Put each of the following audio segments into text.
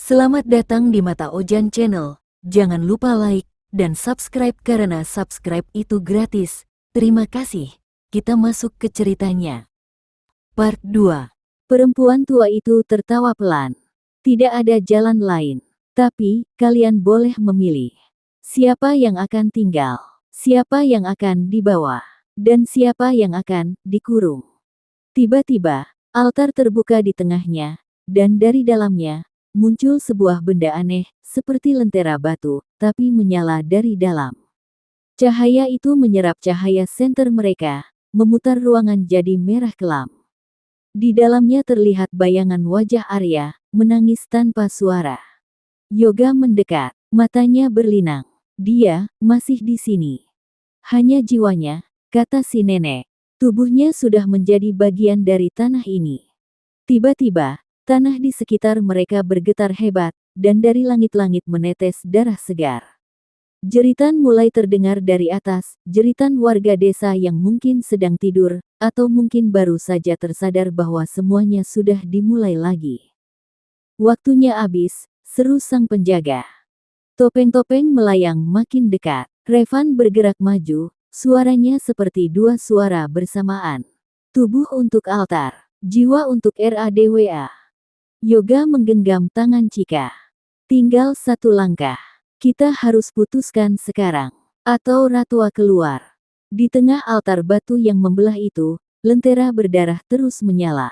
Selamat datang di Mata Ojan Channel. Jangan lupa like dan subscribe karena subscribe itu gratis. Terima kasih. Kita masuk ke ceritanya. Part 2. Perempuan tua itu tertawa pelan. Tidak ada jalan lain. Tapi, kalian boleh memilih. Siapa yang akan tinggal? Siapa yang akan dibawa? Dan siapa yang akan dikurung? Tiba-tiba, altar terbuka di tengahnya, dan dari dalamnya, muncul sebuah benda aneh, seperti lentera batu, tapi menyala dari dalam. Cahaya itu menyerap cahaya senter mereka, memutar ruangan jadi merah kelam. Di dalamnya terlihat bayangan wajah Arya, menangis tanpa suara. Yoga mendekat, matanya berlinang. Dia masih di sini. Hanya jiwanya, kata si nenek. Tubuhnya sudah menjadi bagian dari tanah ini. Tiba-tiba, tanah di sekitar mereka bergetar hebat, dan dari langit-langit menetes darah segar. Jeritan mulai terdengar dari atas, jeritan warga desa yang mungkin sedang tidur, atau mungkin baru saja tersadar bahwa semuanya sudah dimulai lagi. Waktunya habis, seru sang penjaga. Topeng-topeng melayang makin dekat. Revan bergerak maju, suaranya seperti dua suara bersamaan. Tubuh untuk altar, jiwa untuk Radwa. Yoga menggenggam tangan Cika. Tinggal satu langkah. Kita harus putuskan sekarang. Atau Ratua keluar. Di tengah altar batu yang membelah itu, lentera berdarah terus menyala.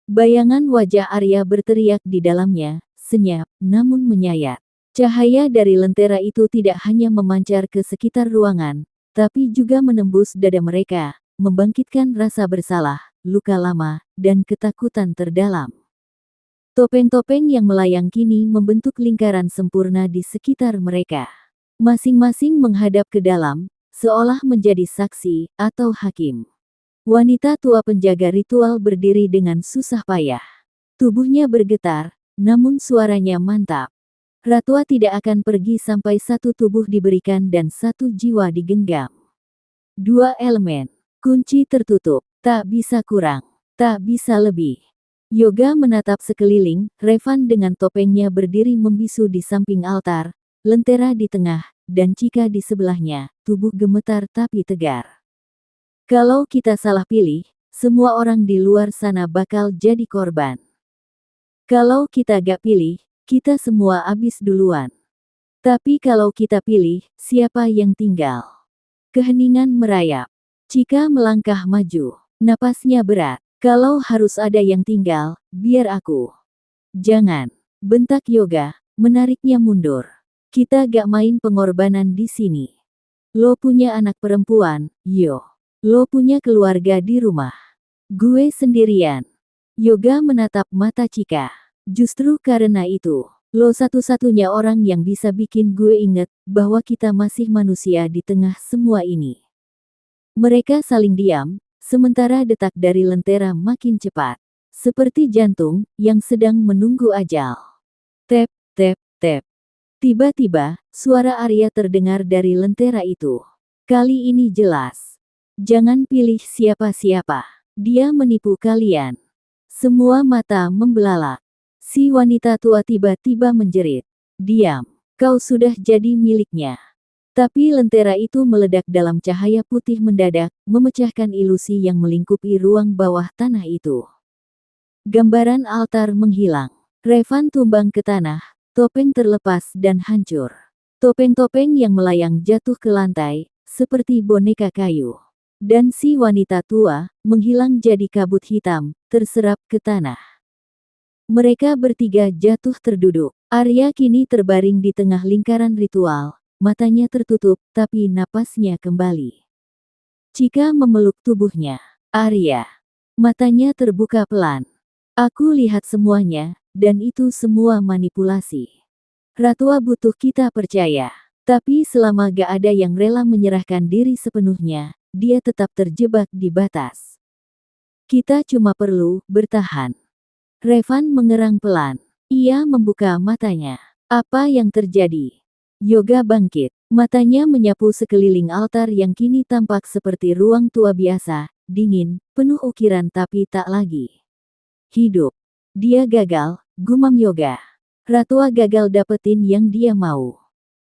Bayangan wajah Arya berteriak di dalamnya, senyap, namun menyayat. Cahaya dari lentera itu tidak hanya memancar ke sekitar ruangan, tapi juga menembus dada mereka, membangkitkan rasa bersalah, luka lama, dan ketakutan terdalam. Topeng-topeng yang melayang kini membentuk lingkaran sempurna di sekitar mereka. Masing-masing menghadap ke dalam, seolah menjadi saksi atau hakim. Wanita tua penjaga ritual berdiri dengan susah payah. Tubuhnya bergetar, namun suaranya mantap. Ratua tidak akan pergi sampai satu tubuh diberikan dan satu jiwa digenggam. Dua elemen, kunci tertutup, tak bisa kurang, tak bisa lebih. Yoga menatap sekeliling, Revan dengan topengnya berdiri membisu di samping altar, lentera di tengah, dan Cika di sebelahnya, tubuh gemetar tapi tegar. Kalau kita salah pilih, semua orang di luar sana bakal jadi korban. Kalau kita gak pilih, kita semua habis duluan. Tapi kalau kita pilih, siapa yang tinggal? Keheningan merayap. Cika melangkah maju. Napasnya berat. Kalau harus ada yang tinggal, biar aku. Jangan. Bentak Yoga, menariknya mundur. Kita gak main pengorbanan di sini. Lo punya anak perempuan, yo. Lo punya keluarga di rumah. Gue sendirian. Yoga menatap mata Cika. Justru karena itu, lo satu-satunya orang yang bisa bikin gue inget bahwa kita masih manusia di tengah semua ini. Mereka saling diam, sementara detak dari lentera makin cepat. Seperti jantung yang sedang menunggu ajal. Tep, tep, tep. Tiba-tiba, suara Arya terdengar dari lentera itu. Kali ini jelas. Jangan pilih siapa-siapa. Dia menipu kalian. Semua mata membelalak. Si wanita tua tiba-tiba menjerit. Diam, kau sudah jadi miliknya. Tapi lentera itu meledak dalam cahaya putih mendadak, memecahkan ilusi yang melingkupi ruang bawah tanah itu. Gambaran altar menghilang. Revan tumbang ke tanah, topeng terlepas dan hancur. Topeng-topeng yang melayang jatuh ke lantai, seperti boneka kayu. Dan si wanita tua, menghilang jadi kabut hitam, terserap ke tanah. Mereka bertiga jatuh terduduk. Arya kini terbaring di tengah lingkaran ritual, matanya tertutup, tapi napasnya kembali. Cika memeluk tubuhnya. Arya. Matanya terbuka pelan. Aku lihat semuanya, dan itu semua manipulasi. Ratua butuh kita percaya. Tapi selama gak ada yang rela menyerahkan diri sepenuhnya, dia tetap terjebak di batas. Kita cuma perlu bertahan. Revan mengerang pelan. Ia membuka matanya. Apa yang terjadi? Yoga bangkit. Matanya menyapu sekeliling altar yang kini tampak seperti ruang tua biasa, dingin, penuh ukiran tapi tak lagi hidup. Dia gagal, gumam Yoga. Ratwa gagal dapetin yang dia mau.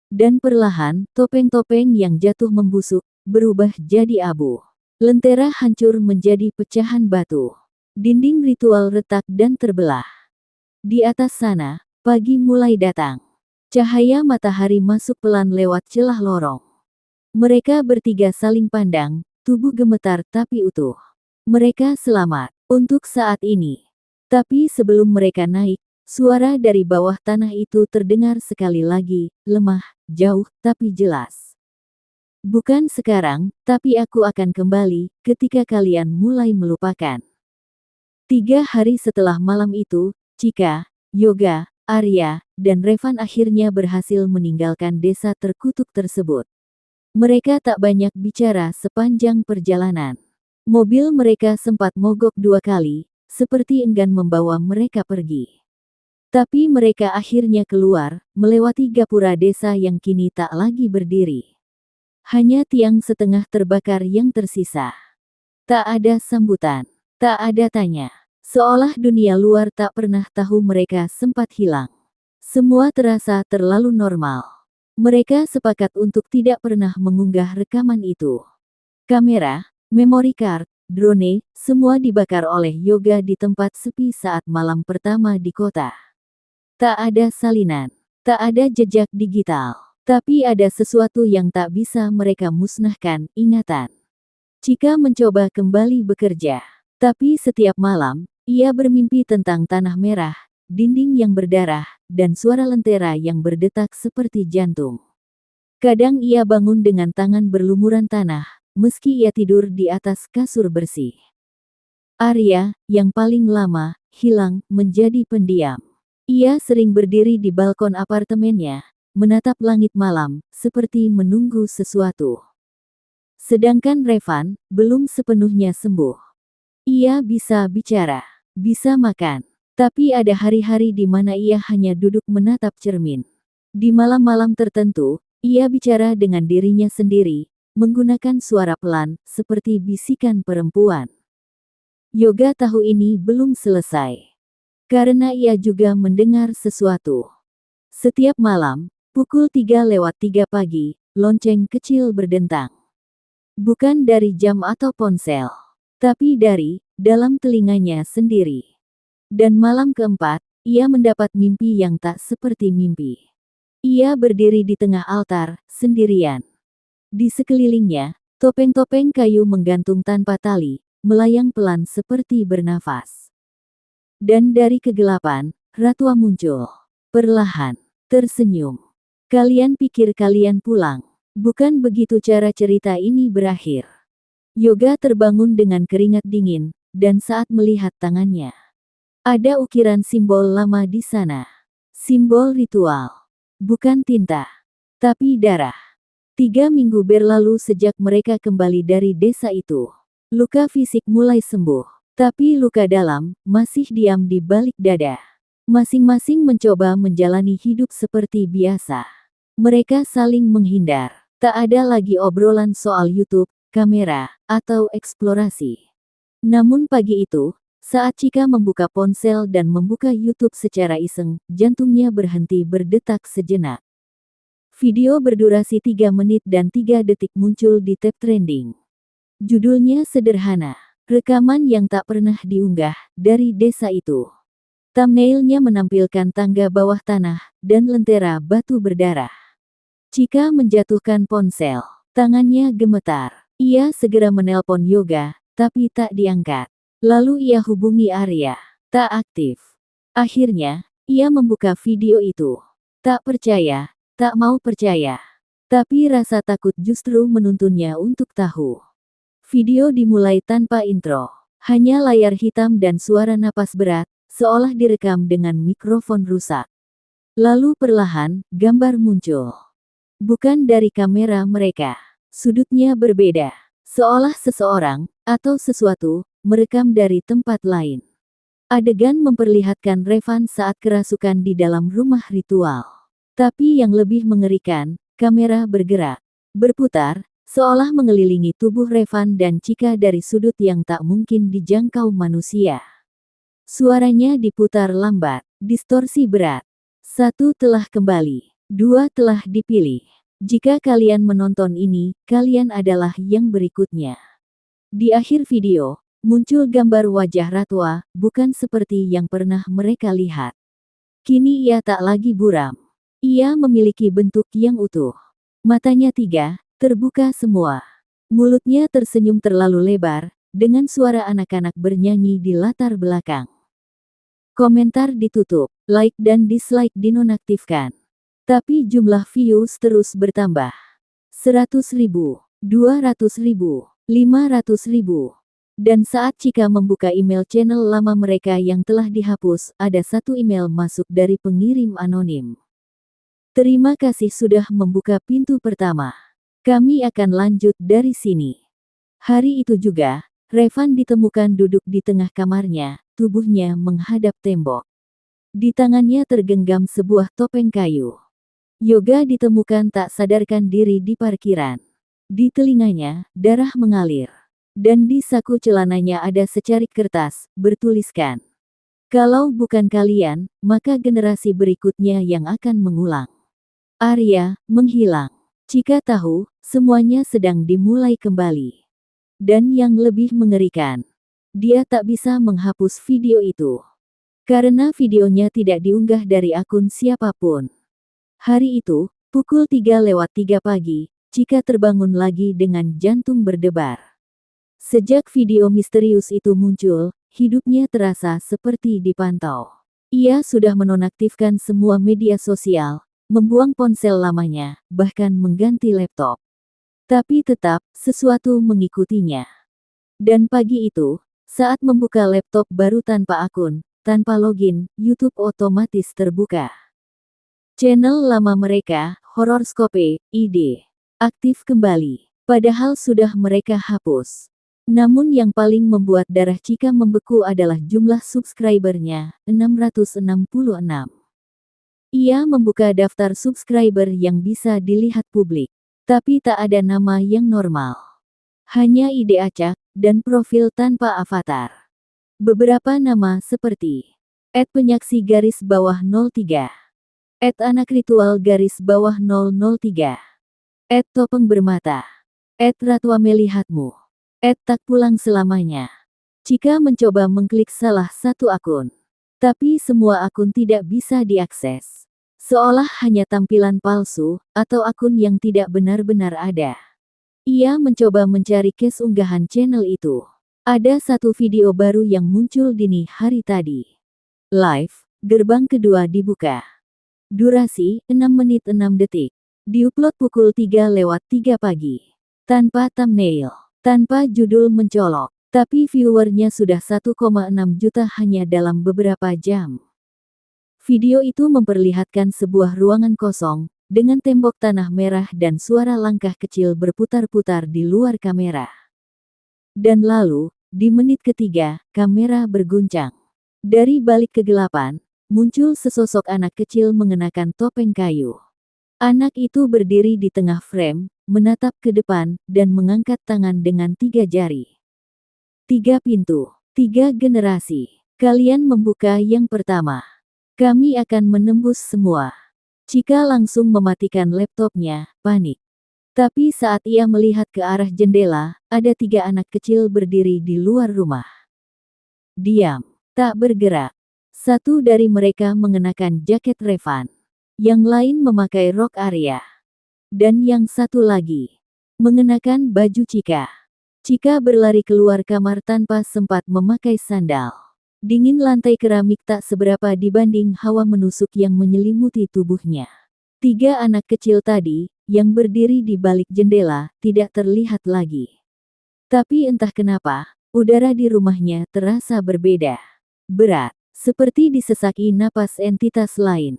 Dan perlahan, topeng-topeng yang jatuh membusuk, berubah jadi abu. Lentera hancur menjadi pecahan batu. Dinding ritual retak dan terbelah. Di atas sana, pagi mulai datang. Cahaya matahari masuk pelan lewat celah lorong. Mereka bertiga saling pandang, tubuh gemetar tapi utuh. Mereka selamat untuk saat ini. Tapi sebelum mereka naik, suara dari bawah tanah itu terdengar sekali lagi, lemah, jauh, tapi jelas. Bukan sekarang, tapi aku akan kembali ketika kalian mulai melupakan. 3 hari setelah malam itu, Chika, Yoga, Arya, dan Revan akhirnya berhasil meninggalkan desa terkutuk tersebut. Mereka tak banyak bicara sepanjang perjalanan. Mobil mereka sempat mogok 2 kali, seperti enggan membawa mereka pergi. Tapi mereka akhirnya keluar, melewati gapura desa yang kini tak lagi berdiri. Hanya tiang setengah terbakar yang tersisa. Tak ada sambutan, tak ada tanya. Seolah dunia luar tak pernah tahu mereka sempat hilang. Semua terasa terlalu normal. Mereka sepakat untuk tidak pernah mengunggah rekaman itu. Kamera, memory card, drone, semua dibakar oleh Yoga di tempat sepi saat malam pertama di kota. Tak ada salinan, tak ada jejak digital, tapi ada sesuatu yang tak bisa mereka musnahkan, ingatan. Chika mencoba kembali bekerja, tapi setiap malam, ia bermimpi tentang tanah merah, dinding yang berdarah, dan suara lentera yang berdetak seperti jantung. Kadang ia bangun dengan tangan berlumuran tanah, meski ia tidur di atas kasur bersih. Arya, yang paling lama, hilang, menjadi pendiam. Ia sering berdiri di balkon apartemennya, menatap langit malam, seperti menunggu sesuatu. Sedangkan Revan, belum sepenuhnya sembuh. Ia bisa bicara, bisa makan, tapi ada hari-hari di mana ia hanya duduk menatap cermin. Di malam-malam tertentu, ia bicara dengan dirinya sendiri, menggunakan suara pelan, seperti bisikan perempuan. Yoga tahu ini belum selesai. Karena ia juga mendengar sesuatu. Setiap malam, pukul 3:03 pagi, lonceng kecil berdentang. Bukan dari jam atau ponsel, tapi dari dalam telinganya sendiri. Dan malam keempat, ia mendapat mimpi yang tak seperti mimpi. Ia berdiri di tengah altar, sendirian. Di sekelilingnya, topeng-topeng kayu menggantung tanpa tali, melayang pelan seperti bernafas. Dan dari kegelapan, Ratwa muncul. Perlahan, tersenyum. Kalian pikir kalian pulang. Bukan begitu cara cerita ini berakhir. Yoga terbangun dengan keringat dingin, dan saat melihat tangannya, ada ukiran simbol lama di sana. Simbol ritual. Bukan tinta, tapi darah. 3 minggu berlalu sejak mereka kembali dari desa itu. Luka fisik mulai sembuh, tapi luka dalam masih diam di balik dada. Masing-masing mencoba menjalani hidup seperti biasa. Mereka saling menghindar. Tak ada lagi obrolan soal YouTube, kamera, atau eksplorasi. Namun pagi itu, saat Chika membuka ponsel dan membuka YouTube secara iseng, jantungnya berhenti berdetak sejenak. Video berdurasi 3 menit dan 3 detik muncul di tab trending. Judulnya sederhana, rekaman yang tak pernah diunggah, dari desa itu. Thumbnailnya menampilkan tangga bawah tanah, dan lentera batu berdarah. Chika menjatuhkan ponsel. Tangannya gemetar. Ia segera menelpon Yoga, tapi tak diangkat. Lalu ia hubungi Arya. Tak aktif. Akhirnya, ia membuka video itu. Tak percaya, tak mau percaya. Tapi rasa takut justru menuntunnya untuk tahu. Video dimulai tanpa intro. Hanya layar hitam dan suara napas berat, seolah direkam dengan mikrofon rusak. Lalu perlahan, gambar muncul. Bukan dari kamera mereka. Sudutnya berbeda. Seolah seseorang, atau sesuatu, merekam dari tempat lain. Adegan memperlihatkan Revan saat kerasukan di dalam rumah ritual. Tapi yang lebih mengerikan, kamera bergerak. Berputar, seolah mengelilingi tubuh Revan dan Chika dari sudut yang tak mungkin dijangkau manusia. Suaranya diputar lambat, distorsi berat. 1 telah kembali. 2 telah dipilih. Jika kalian menonton ini, kalian adalah yang berikutnya. Di akhir video, muncul gambar wajah Ratwa, bukan seperti yang pernah mereka lihat. Kini ia tak lagi buram. Ia memiliki bentuk yang utuh. Matanya 3, terbuka semua. Mulutnya tersenyum terlalu lebar, dengan suara anak-anak bernyanyi di latar belakang. Komentar ditutup, like dan dislike dinonaktifkan. Tapi jumlah views terus bertambah. 100.000, 200.000, 500.000. Dan saat Chika membuka email channel lama mereka yang telah dihapus, ada satu email masuk dari pengirim anonim. Terima kasih sudah membuka pintu pertama. Kami akan lanjut dari sini. Hari itu juga, Revan ditemukan duduk di tengah kamarnya, tubuhnya menghadap tembok. Di tangannya tergenggam sebuah topeng kayu. Yoga ditemukan tak sadarkan diri di parkiran. Di telinganya, darah mengalir. Dan di saku celananya ada secarik kertas, bertuliskan, "Kalau bukan kalian, maka generasi berikutnya yang akan mengulang." Arya menghilang. Chika tahu, semuanya sedang dimulai kembali. Dan yang lebih mengerikan, dia tak bisa menghapus video itu. Karena videonya tidak diunggah dari akun siapapun. Hari itu, pukul 3:03 pagi, Chika terbangun lagi dengan jantung berdebar. Sejak video misterius itu muncul, hidupnya terasa seperti dipantau. Ia sudah menonaktifkan semua media sosial, membuang ponsel lamanya, bahkan mengganti laptop. Tapi tetap, sesuatu mengikutinya. Dan pagi itu, saat membuka laptop baru tanpa akun, tanpa login, YouTube otomatis terbuka. Channel lama mereka, Horoscope ID, aktif kembali. Padahal sudah mereka hapus. Namun yang paling membuat darah Chika membeku adalah jumlah subscribernya, 666. Ia membuka daftar subscriber yang bisa dilihat publik. Tapi tak ada nama yang normal. Hanya ide acak, dan profil tanpa avatar. Beberapa nama seperti @penyaksi_03, @anak_ritual_003, @topeng bermata, @ratwa melihatmu, @tak pulang selamanya. Chika mencoba mengklik salah satu akun. Tapi semua akun tidak bisa diakses. Seolah hanya tampilan palsu, atau akun yang tidak benar-benar ada. Ia mencoba mencari cache unggahan channel itu. Ada satu video baru yang muncul dini hari tadi. Live, gerbang kedua dibuka. Durasi, 6 menit 6 detik. Diupload pukul 3:03 pagi. Tanpa thumbnail, tanpa judul mencolok. Tapi viewernya sudah 1,6 juta hanya dalam beberapa jam. Video itu memperlihatkan sebuah ruangan kosong, dengan tembok tanah merah dan suara langkah kecil berputar-putar di luar kamera. Dan lalu, di menit ketiga, kamera berguncang. Dari balik kegelapan, muncul sesosok anak kecil mengenakan topeng kayu. Anak itu berdiri di tengah frame, menatap ke depan, dan mengangkat tangan dengan 3 jari. 3 pintu, 3 generasi. Kalian membuka yang pertama. Kami akan menembus semua. Chika langsung mematikan laptopnya, panik. Tapi saat ia melihat ke arah jendela, ada 3 anak kecil berdiri di luar rumah. Diam, tak bergerak. Satu dari mereka mengenakan jaket Revan. Yang lain memakai rok Arya. Dan yang satu lagi, mengenakan baju Chika. Chika berlari keluar kamar tanpa sempat memakai sandal. Dingin lantai keramik tak seberapa dibanding hawa menusuk yang menyelimuti tubuhnya. 3 anak kecil tadi, yang berdiri di balik jendela, tidak terlihat lagi. Tapi entah kenapa, udara di rumahnya terasa berbeda. Berat, seperti disesaki napas entitas lain.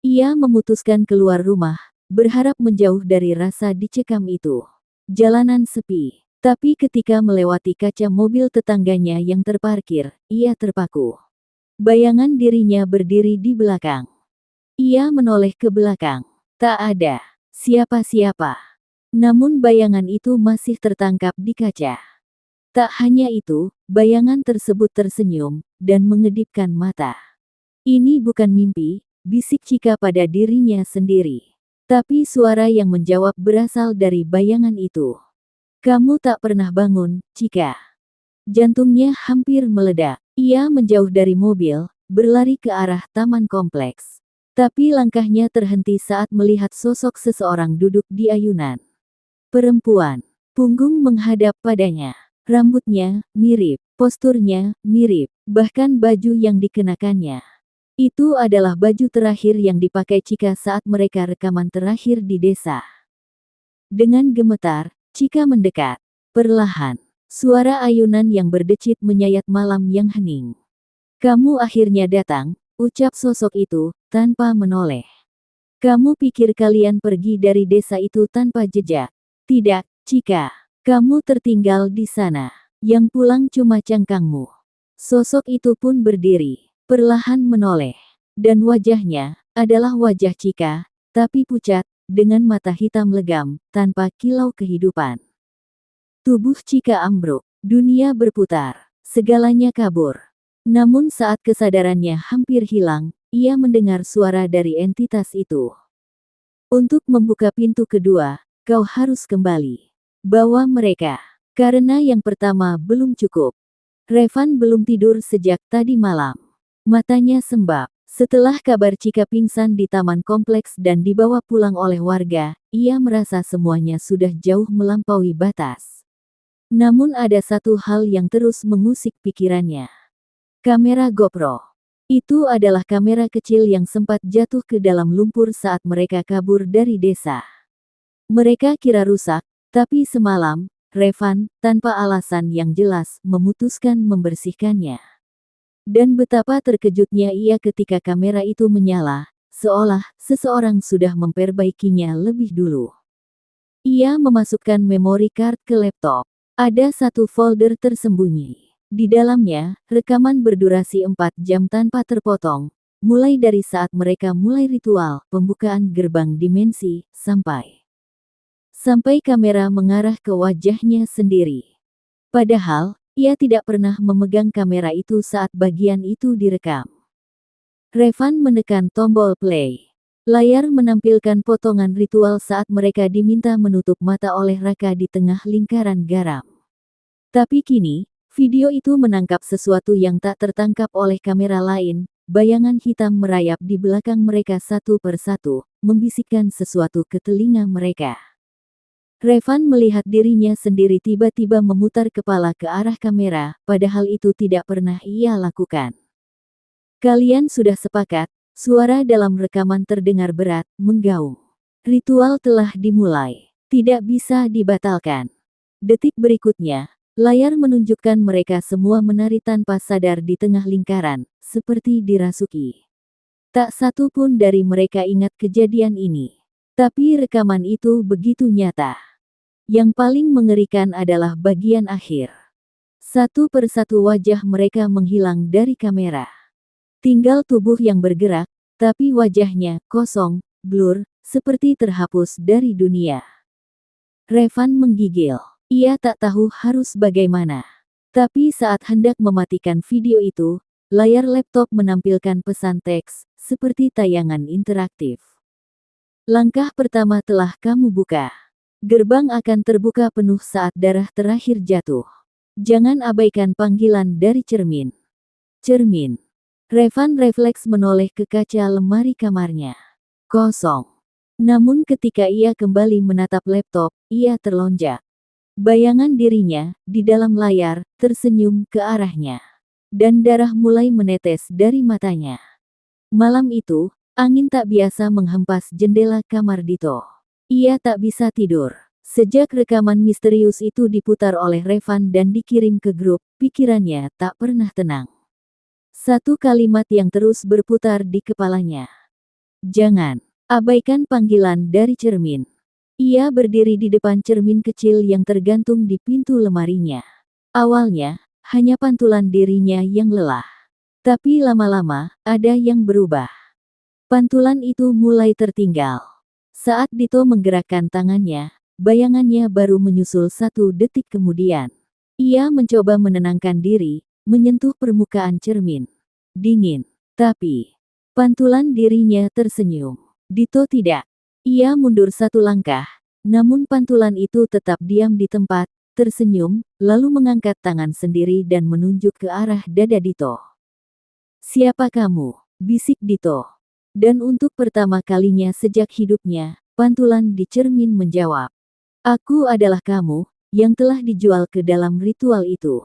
Ia memutuskan keluar rumah, berharap menjauh dari rasa dicekam itu. Jalanan sepi. Tapi ketika melewati kaca mobil tetangganya yang terparkir, ia terpaku. Bayangan dirinya berdiri di belakang. Ia menoleh ke belakang. Tak ada siapa-siapa. Namun bayangan itu masih tertangkap di kaca. Tak hanya itu, bayangan tersebut tersenyum, dan mengedipkan mata. Ini bukan mimpi, bisik Chika pada dirinya sendiri. Tapi suara yang menjawab berasal dari bayangan itu. Kamu tak pernah bangun, Chika. Jantungnya hampir meledak. Ia menjauh dari mobil, berlari ke arah taman kompleks. Tapi langkahnya terhenti saat melihat sosok seseorang duduk di ayunan. Perempuan. Punggung menghadap padanya. Rambutnya mirip, posturnya mirip, bahkan baju yang dikenakannya. Itu adalah baju terakhir yang dipakai Chika saat mereka rekaman terakhir di desa. Dengan gemetar, Chika mendekat. Perlahan, suara ayunan yang berdecit menyayat malam yang hening. Kamu akhirnya datang, ucap sosok itu, tanpa menoleh. Kamu pikir kalian pergi dari desa itu tanpa jejak? Tidak, Chika. Kamu tertinggal di sana. Yang pulang cuma cangkangmu. Sosok itu pun berdiri, perlahan menoleh. Dan wajahnya adalah wajah Chika, tapi pucat, dengan mata hitam legam, tanpa kilau kehidupan. Tubuh Chika ambruk, dunia berputar, segalanya kabur. Namun saat kesadarannya hampir hilang, ia mendengar suara dari entitas itu. Untuk membuka pintu kedua, kau harus kembali. Bawa mereka. Karena yang pertama belum cukup. Revan belum tidur sejak tadi malam. Matanya sembab. Setelah kabar Chika pingsan di taman kompleks dan dibawa pulang oleh warga, ia merasa semuanya sudah jauh melampaui batas. Namun ada satu hal yang terus mengusik pikirannya. Kamera GoPro. Itu adalah kamera kecil yang sempat jatuh ke dalam lumpur saat mereka kabur dari desa. Mereka kira rusak, tapi semalam, Revan, tanpa alasan yang jelas, memutuskan membersihkannya. Dan betapa terkejutnya ia ketika kamera itu menyala, seolah seseorang sudah memperbaikinya lebih dulu. Ia memasukkan memory card ke laptop. Ada satu folder tersembunyi. Di dalamnya, rekaman berdurasi 4 jam tanpa terpotong, mulai dari saat mereka mulai ritual pembukaan gerbang dimensi, sampai kamera mengarah ke wajahnya sendiri. Padahal, ia tidak pernah memegang kamera itu saat bagian itu direkam. Revan menekan tombol play. Layar menampilkan potongan ritual saat mereka diminta menutup mata oleh Raka di tengah lingkaran garam. Tapi kini, video itu menangkap sesuatu yang tak tertangkap oleh kamera lain. Bayangan hitam merayap di belakang mereka satu persatu, membisikkan sesuatu ke telinga mereka. Revan melihat dirinya sendiri tiba-tiba memutar kepala ke arah kamera, padahal itu tidak pernah ia lakukan. Kalian sudah sepakat, suara dalam rekaman terdengar berat, menggaung. Ritual telah dimulai. Tidak bisa dibatalkan. Detik berikutnya, layar menunjukkan mereka semua menari tanpa sadar di tengah lingkaran, seperti dirasuki. Tak satu pun dari mereka ingat kejadian ini. Tapi rekaman itu begitu nyata. Yang paling mengerikan adalah bagian akhir. Satu persatu wajah mereka menghilang dari kamera. Tinggal tubuh yang bergerak, tapi wajahnya kosong, blur, seperti terhapus dari dunia. Revan menggigil. Ia tak tahu harus bagaimana. Tapi saat hendak mematikan video itu, layar laptop menampilkan pesan teks, seperti tayangan interaktif. Langkah pertama telah kamu buka. Gerbang akan terbuka penuh saat darah terakhir jatuh. Jangan abaikan panggilan dari cermin. Cermin. Revan refleks menoleh ke kaca lemari kamarnya. Kosong. Namun ketika ia kembali menatap laptop, ia terlonjak. Bayangan dirinya, di dalam layar, tersenyum ke arahnya. Dan darah mulai menetes dari matanya. Malam itu, angin tak biasa menghempas jendela kamar Dito. Ia tak bisa tidur. Sejak rekaman misterius itu diputar oleh Revan dan dikirim ke grup, pikirannya tak pernah tenang. Satu kalimat yang terus berputar di kepalanya. Jangan abaikan panggilan dari cermin. Ia berdiri di depan cermin kecil yang tergantung di pintu lemarinya. Awalnya, hanya pantulan dirinya yang lelah. Tapi lama-lama, ada yang berubah. Pantulan itu mulai tertinggal. Saat Dito menggerakkan tangannya, bayangannya baru menyusul 1 detik kemudian. Ia mencoba menenangkan diri, menyentuh permukaan cermin. Dingin. Tapi, Pantulan dirinya tersenyum. Dito tidak. Ia mundur satu langkah, namun pantulan itu tetap diam di tempat, tersenyum, lalu mengangkat tangan sendiri dan menunjuk ke arah dada Dito. "Siapa kamu?" bisik Dito. Dan untuk pertama kalinya sejak hidupnya, pantulan di cermin menjawab, "Aku adalah kamu, yang telah dijual ke dalam ritual itu."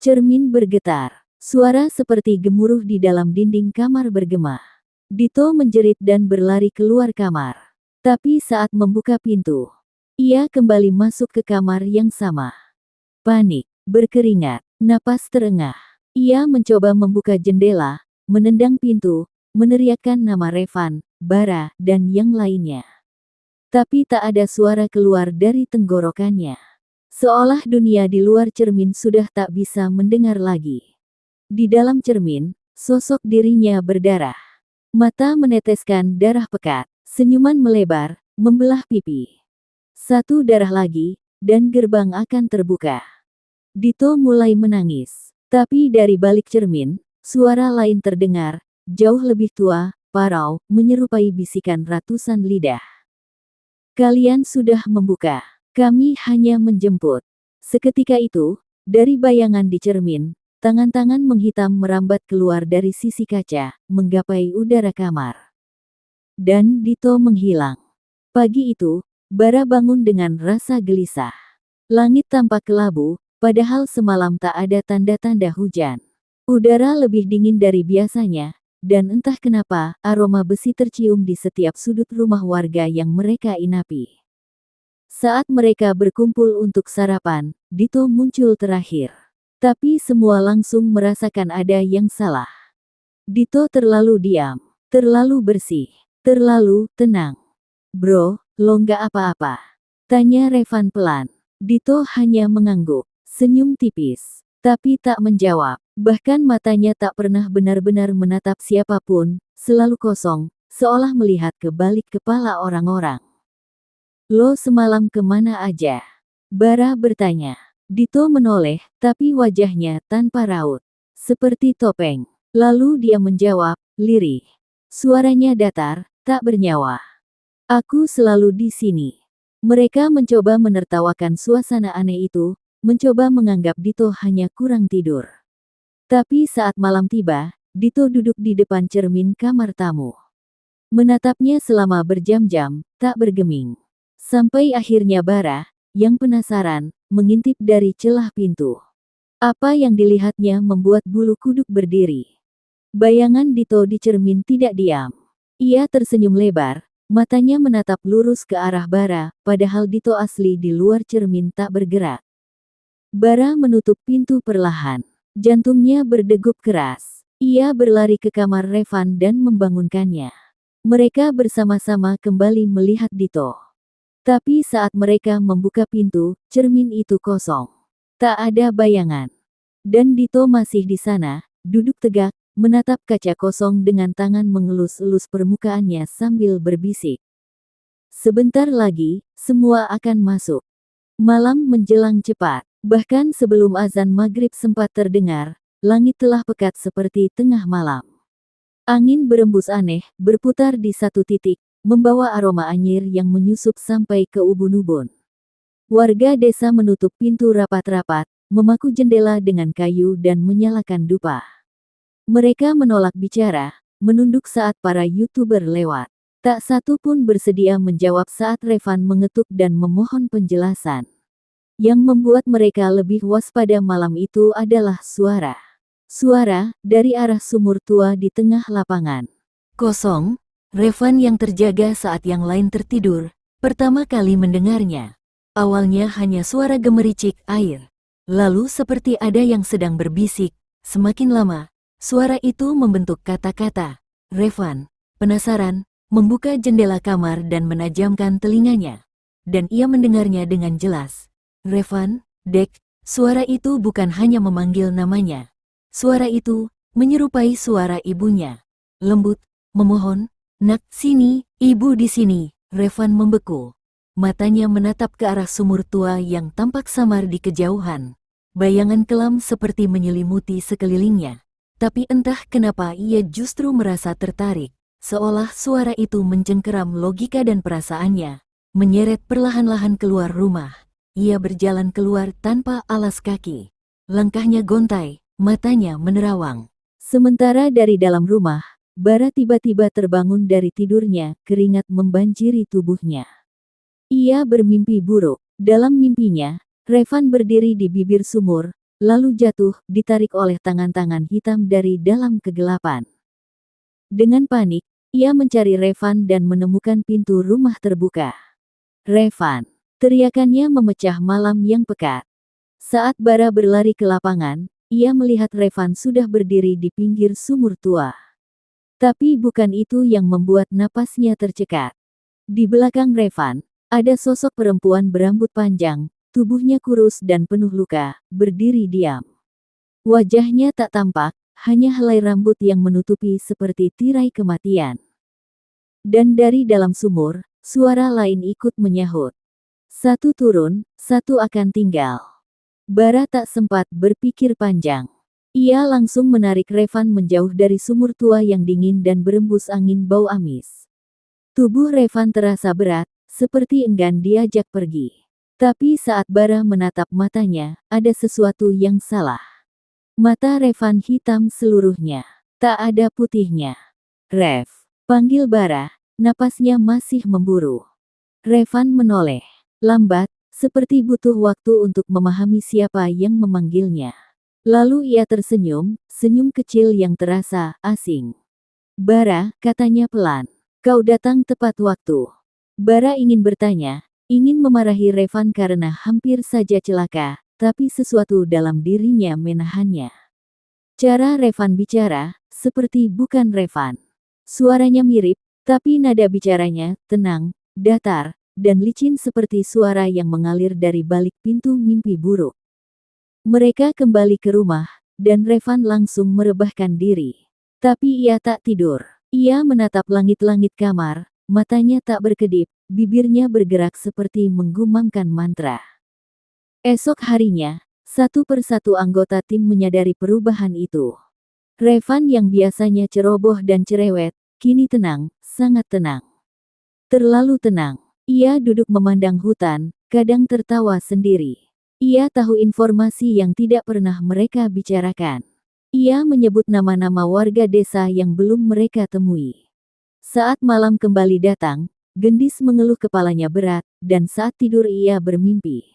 Cermin bergetar. Suara seperti gemuruh di dalam dinding kamar bergema. Dito menjerit dan berlari keluar kamar. Tapi saat membuka pintu, ia kembali masuk ke kamar yang sama. Panik, berkeringat, napas terengah. Ia mencoba membuka jendela, menendang pintu, meneriakkan nama Revan, Bara, dan yang lainnya. Tapi tak ada suara keluar dari tenggorokannya. Seolah dunia di luar cermin sudah tak bisa mendengar lagi. Di dalam cermin, sosok dirinya berdarah. Mata meneteskan darah pekat. Senyuman melebar, membelah pipi. Satu darah lagi, dan gerbang akan terbuka. Dito mulai menangis. Tapi dari balik cermin, suara lain terdengar, jauh lebih tua, parau, menyerupai bisikan ratusan lidah. "Kalian sudah membuka. Kami hanya menjemput." Seketika itu, dari bayangan di cermin, tangan-tangan menghitam merambat keluar dari sisi kaca, menggapai udara kamar. Dan Dito menghilang. Pagi itu, Bara bangun dengan rasa gelisah. Langit tampak kelabu, padahal semalam tak ada tanda-tanda hujan. Udara lebih dingin dari biasanya, dan entah kenapa, aroma besi tercium di setiap sudut rumah warga yang mereka inapi. Saat mereka berkumpul untuk sarapan, Dito muncul terakhir. Tapi semua langsung merasakan ada yang salah. Dito terlalu diam, terlalu bersih. Terlalu tenang. "Bro, lo nggak apa-apa?" tanya Revan pelan. Dito hanya mengangguk, senyum tipis, tapi tak menjawab. Bahkan matanya tak pernah benar-benar menatap siapapun, selalu kosong, seolah melihat ke balik kepala orang-orang. "Lo semalam kemana aja?" Bara bertanya. Dito menoleh, tapi wajahnya tanpa raut. Seperti topeng. Lalu dia menjawab, lirih. Suaranya datar, tak bernyawa. "Aku selalu di sini." Mereka mencoba menertawakan suasana aneh itu, mencoba menganggap Dito hanya kurang tidur. Tapi saat malam tiba, Dito duduk di depan cermin kamar tamu. Menatapnya selama berjam-jam, tak bergeming. Sampai akhirnya Bara, yang penasaran, mengintip dari celah pintu. Apa yang dilihatnya membuat bulu kuduk berdiri. Bayangan Dito di cermin tidak diam. Ia tersenyum lebar, matanya menatap lurus ke arah Bara, padahal Dito asli di luar cermin tak bergerak. Bara menutup pintu perlahan. Jantungnya berdegup keras. Ia berlari ke kamar Revan dan membangunkannya. Mereka bersama-sama kembali melihat Dito. Tapi saat mereka membuka pintu, cermin itu kosong. Tak ada bayangan. Dan Dito masih di sana, duduk tegak, menatap kaca kosong dengan tangan mengelus-elus permukaannya sambil berbisik. "Sebentar lagi, semua akan masuk." Malam menjelang cepat. Bahkan sebelum azan maghrib sempat terdengar, langit telah pekat seperti tengah malam. Angin berembus aneh, berputar di satu titik, membawa aroma anyir yang menyusup sampai ke ubun-ubun. Warga desa menutup pintu rapat-rapat, memaku jendela dengan kayu dan menyalakan dupa. Mereka menolak bicara, menunduk saat para YouTuber lewat. Tak satu pun bersedia menjawab saat Revan mengetuk dan memohon penjelasan. Yang membuat mereka lebih waspada malam itu adalah suara. Suara dari arah sumur tua di tengah lapangan. Kosong, Revan yang terjaga saat yang lain tertidur, pertama kali mendengarnya. Awalnya hanya suara gemericik air. Lalu seperti ada yang sedang berbisik, semakin lama, suara itu membentuk kata-kata. Revan, penasaran, membuka jendela kamar dan menajamkan telinganya. Dan ia mendengarnya dengan jelas. "Revan, Dek." Suara itu bukan hanya memanggil namanya. Suara itu menyerupai suara ibunya. Lembut, memohon, "Nak, sini, ibu di sini." Revan membeku. Matanya menatap ke arah sumur tua yang tampak samar di kejauhan. Bayangan kelam seperti menyelimuti sekelilingnya. Tapi entah kenapa ia justru merasa tertarik, seolah suara itu mencengkeram logika dan perasaannya, menyeret perlahan-lahan keluar rumah. Ia berjalan keluar tanpa alas kaki. Langkahnya gontai, matanya menerawang. Sementara dari dalam rumah, Bara tiba-tiba terbangun dari tidurnya, keringat membanjiri tubuhnya. Ia bermimpi buruk. Dalam mimpinya, Revan berdiri di bibir sumur, lalu jatuh, ditarik oleh tangan-tangan hitam dari dalam kegelapan. Dengan panik, ia mencari Revan dan menemukan pintu rumah terbuka. "Revan!" Teriakannya memecah malam yang pekat. Saat Bara berlari ke lapangan, ia melihat Revan sudah berdiri di pinggir sumur tua. Tapi bukan itu yang membuat napasnya tercekat. Di belakang Revan, ada sosok perempuan berambut panjang, tubuhnya kurus dan penuh luka, berdiri diam. Wajahnya tak tampak, hanya helai rambut yang menutupi seperti tirai kematian. Dan dari dalam sumur, suara lain ikut menyahut. "Satu turun, satu akan tinggal." Bara tak sempat berpikir panjang. Ia langsung menarik Revan menjauh dari sumur tua yang dingin dan berembus angin bau amis. Tubuh Revan terasa berat, seperti enggan diajak pergi. Tapi saat Bara menatap matanya, ada sesuatu yang salah. Mata Revan hitam seluruhnya. Tak ada putihnya. "Rev," panggil Bara, napasnya masih memburu. Revan menoleh. Lambat, seperti butuh waktu untuk memahami siapa yang memanggilnya. Lalu ia tersenyum, senyum kecil yang terasa asing. "Bara," katanya pelan. "Kau datang tepat waktu." Bara ingin bertanya, ingin memarahi Revan karena hampir saja celaka, tapi sesuatu dalam dirinya menahannya. Cara Revan bicara, seperti bukan Revan. Suaranya mirip, tapi nada bicaranya tenang, datar, dan licin seperti suara yang mengalir dari balik pintu mimpi buruk. Mereka kembali ke rumah, dan Revan langsung merebahkan diri. Tapi ia tak tidur. Ia menatap langit-langit kamar, matanya tak berkedip, bibirnya bergerak seperti menggumamkan mantra. Esok harinya, satu persatu anggota tim menyadari perubahan itu. Revan yang biasanya ceroboh dan cerewet, kini tenang, sangat tenang. Terlalu tenang. Ia duduk memandang hutan, kadang tertawa sendiri. Ia tahu informasi yang tidak pernah mereka bicarakan. Ia menyebut nama-nama warga desa yang belum mereka temui. Saat malam kembali datang, Gendis mengeluh kepalanya berat, dan saat tidur ia bermimpi.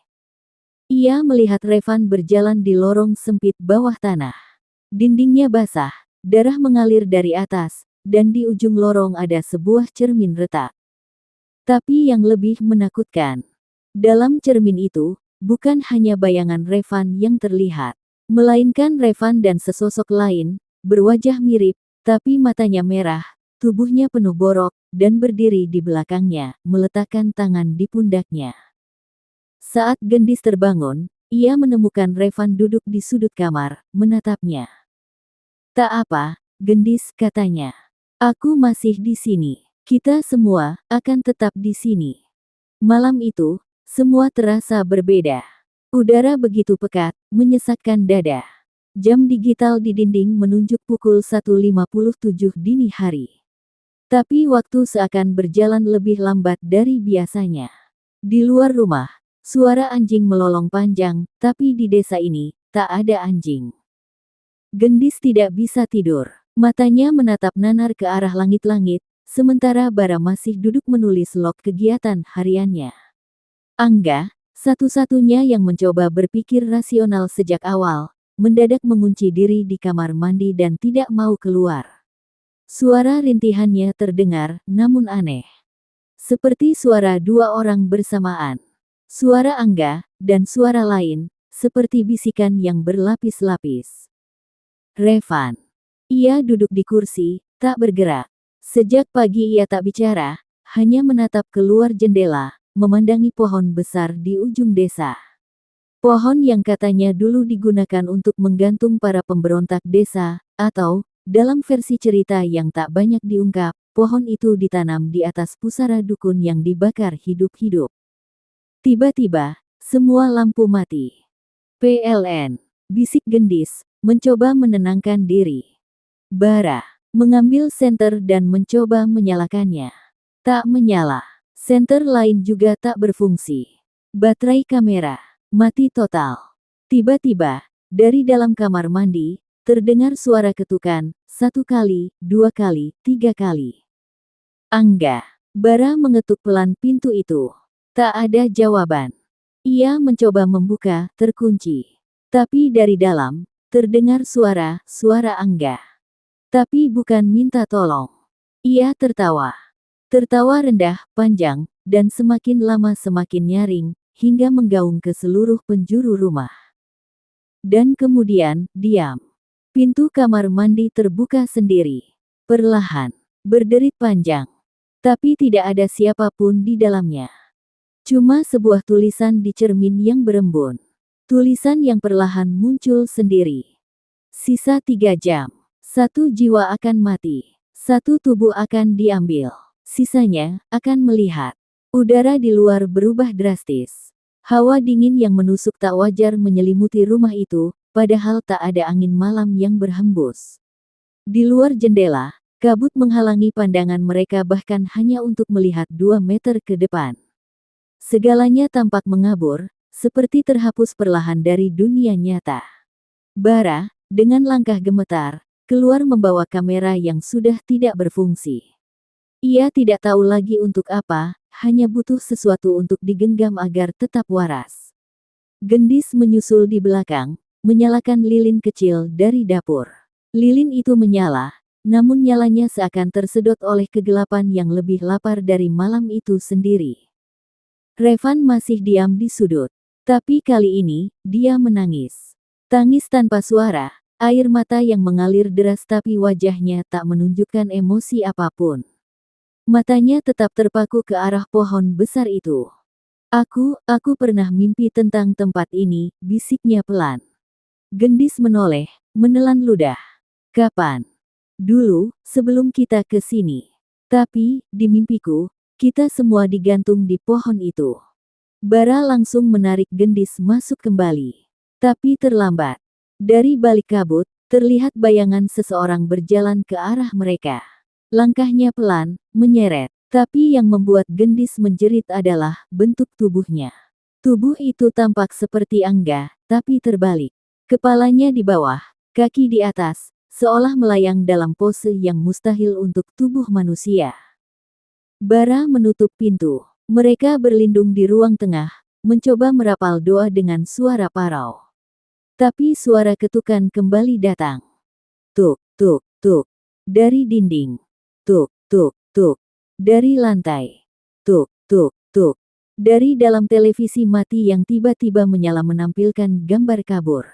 Ia melihat Revan berjalan di lorong sempit bawah tanah. Dindingnya basah, darah mengalir dari atas, dan di ujung lorong ada sebuah cermin retak. Tapi yang lebih menakutkan, dalam cermin itu, bukan hanya bayangan Revan yang terlihat, melainkan Revan dan sesosok lain, berwajah mirip, tapi matanya merah, tubuhnya penuh borok, dan berdiri di belakangnya, meletakkan tangan di pundaknya. Saat Gendis terbangun, ia menemukan Revan duduk di sudut kamar, menatapnya. "Tak apa, Gendis," katanya. "Aku masih di sini. Kita semua akan tetap di sini." Malam itu, semua terasa berbeda. Udara begitu pekat, menyesakkan dada. Jam digital di dinding menunjuk pukul 1.57 dini hari. Tapi waktu seakan berjalan lebih lambat dari biasanya. Di luar rumah, suara anjing melolong panjang, tapi di desa ini, tak ada anjing. Gendis tidak bisa tidur. Matanya menatap nanar ke arah langit-langit, sementara Bara masih duduk menulis log kegiatan hariannya. Angga, satu-satunya yang mencoba berpikir rasional sejak awal, mendadak mengunci diri di kamar mandi dan tidak mau keluar. Suara rintihannya terdengar, namun aneh. Seperti suara dua orang bersamaan. Suara Angga, dan suara lain, seperti bisikan yang berlapis-lapis. Revan. Ia duduk di kursi, tak bergerak. Sejak pagi ia tak bicara, hanya menatap keluar jendela, memandangi pohon besar di ujung desa. Pohon yang katanya dulu digunakan untuk menggantung para pemberontak desa, atau, dalam versi cerita yang tak banyak diungkap, pohon itu ditanam di atas pusara dukun yang dibakar hidup-hidup. Tiba-tiba, semua lampu mati. "PLN," bisik Gendis, mencoba menenangkan diri. Bara mengambil senter dan mencoba menyalakannya. Tak menyala. Senter lain juga tak berfungsi. Baterai kamera mati total. Tiba-tiba, dari dalam kamar mandi, terdengar suara ketukan, 1 kali, 2 kali, 3 kali. Angga. Bara mengetuk pelan pintu itu. Tak ada jawaban. Ia mencoba membuka, terkunci. Tapi dari dalam, terdengar suara Angga. Tapi bukan minta tolong. Ia tertawa. Tertawa rendah, panjang, dan semakin lama semakin nyaring, hingga menggaung ke seluruh penjuru rumah. Dan kemudian, diam. Pintu kamar mandi terbuka sendiri. Perlahan. Berderit panjang. Tapi tidak ada siapapun di dalamnya. Cuma sebuah tulisan di cermin yang berembun. Tulisan yang perlahan muncul sendiri. Sisa 3 jam. 1 jiwa akan mati. 1 tubuh akan diambil. Sisanya akan melihat. Udara di luar berubah drastis. Hawa dingin yang menusuk tak wajar menyelimuti rumah itu, padahal tak ada angin malam yang berhembus. Di luar jendela, kabut menghalangi pandangan mereka bahkan hanya untuk melihat 2 meter ke depan. Segalanya tampak mengabur, seperti terhapus perlahan dari dunia nyata. Bara, dengan langkah gemetar, keluar membawa kamera yang sudah tidak berfungsi. Ia tidak tahu lagi untuk apa, hanya butuh sesuatu untuk digenggam agar tetap waras. Gendis menyusul di belakang, menyalakan lilin kecil dari dapur. Lilin itu menyala, namun nyalanya seakan tersedot oleh kegelapan yang lebih lapar dari malam itu sendiri. Revan masih diam di sudut. Tapi kali ini, dia menangis. Tangis tanpa suara, air mata yang mengalir deras tapi wajahnya tak menunjukkan emosi apapun. Matanya tetap terpaku ke arah pohon besar itu. Aku pernah mimpi tentang tempat ini, bisiknya pelan. Gendis menoleh, menelan ludah. Kapan? Dulu, sebelum kita ke sini. Tapi, di mimpiku, kita semua digantung di pohon itu. Bara langsung menarik Gendis masuk kembali. Tapi terlambat. Dari balik kabut, terlihat bayangan seseorang berjalan ke arah mereka. Langkahnya pelan, menyeret. Tapi yang membuat Gendis menjerit adalah bentuk tubuhnya. Tubuh itu tampak seperti Angga, tapi terbalik. Kepalanya di bawah, kaki di atas, seolah melayang dalam pose yang mustahil untuk tubuh manusia. Bara menutup pintu. Mereka berlindung di ruang tengah, mencoba merapal doa dengan suara parau. Tapi suara ketukan kembali datang. Tuk, tuk, tuk. Dari dinding. Tuk, tuk, tuk. Dari lantai. Tuk, tuk, tuk. Dari dalam televisi mati yang tiba-tiba menyala menampilkan gambar kabur.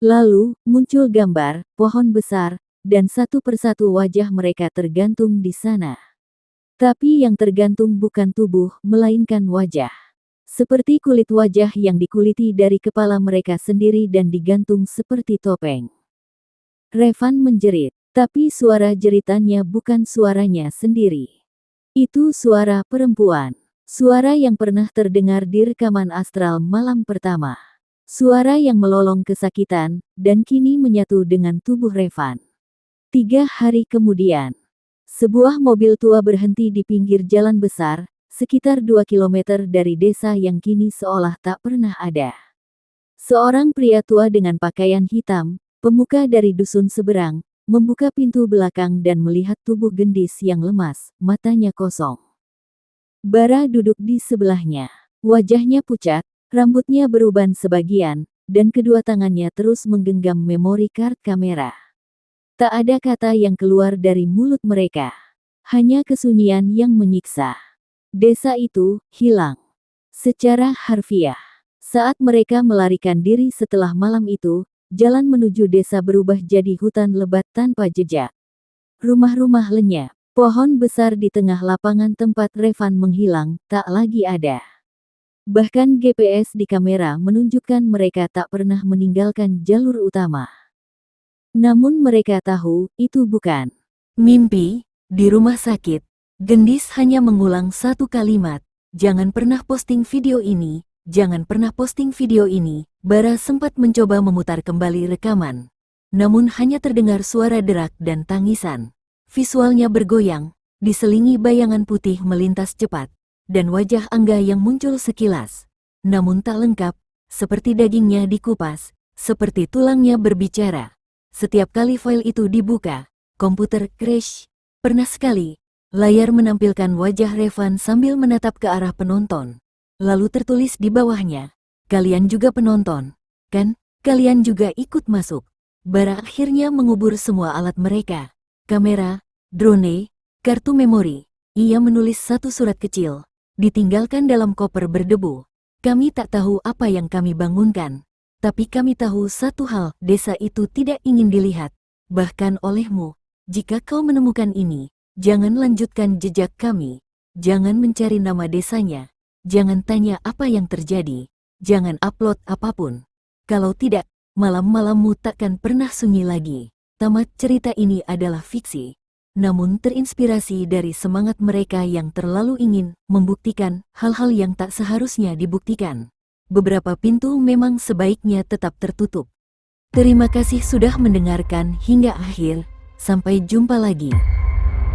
Lalu, muncul gambar, pohon besar, dan satu persatu wajah mereka tergantung di sana. Tapi yang tergantung bukan tubuh, melainkan wajah. Seperti kulit wajah yang dikuliti dari kepala mereka sendiri dan digantung seperti topeng. Revan menjerit, tapi suara jeritannya bukan suaranya sendiri. Itu suara perempuan. Suara yang pernah terdengar di rekaman astral malam pertama. Suara yang melolong kesakitan, dan kini menyatu dengan tubuh Revan. 3 hari kemudian, sebuah mobil tua berhenti di pinggir jalan besar, sekitar 2 kilometer dari desa yang kini seolah tak pernah ada. Seorang pria tua dengan pakaian hitam, pemuka dari dusun seberang, membuka pintu belakang dan melihat tubuh Gendis yang lemas, matanya kosong. Bara duduk di sebelahnya. Wajahnya pucat, rambutnya beruban sebagian, dan kedua tangannya terus menggenggam memori card kamera. Tak ada kata yang keluar dari mulut mereka. Hanya kesunyian yang menyiksa. Desa itu hilang. Secara harfiah. Saat mereka melarikan diri setelah malam itu, jalan menuju desa berubah jadi hutan lebat tanpa jejak. Rumah-rumah lenyap. Pohon besar di tengah lapangan tempat Revan menghilang, tak lagi ada. Bahkan GPS di kamera menunjukkan mereka tak pernah meninggalkan jalur utama. Namun mereka tahu, itu bukan mimpi. Di rumah sakit, Gendis hanya mengulang satu kalimat, "Jangan pernah posting video ini, jangan pernah posting video ini." Bara sempat mencoba memutar kembali rekaman. namun hanya terdengar suara derak dan tangisan. Visualnya bergoyang, diselingi bayangan putih melintas cepat, dan wajah Angga yang muncul sekilas. Namun tak lengkap, seperti dagingnya dikupas, seperti tulangnya berbicara. Setiap kali file itu dibuka, komputer crash. Pernah sekali, layar menampilkan wajah Revan sambil menatap ke arah penonton. Lalu tertulis di bawahnya, "Kalian juga penonton, kan? Kalian juga ikut masuk." Bara akhirnya mengubur semua alat mereka. Kamera, drone, kartu memori. Ia menulis satu surat kecil, ditinggalkan dalam koper berdebu. "Kami tak tahu apa yang kami bangunkan. Tapi kami tahu satu hal, desa itu tidak ingin dilihat, bahkan olehmu. Jika kau menemukan ini, jangan lanjutkan jejak kami. Jangan mencari nama desanya. Jangan tanya apa yang terjadi. Jangan upload apapun. Kalau tidak, malam-malammu takkan pernah sunyi lagi." Tamat. Cerita ini adalah fiksi, namun terinspirasi dari semangat mereka yang terlalu ingin membuktikan hal-hal yang tak seharusnya dibuktikan. Beberapa pintu memang sebaiknya tetap tertutup. Terima kasih sudah mendengarkan hingga akhir. Sampai jumpa lagi.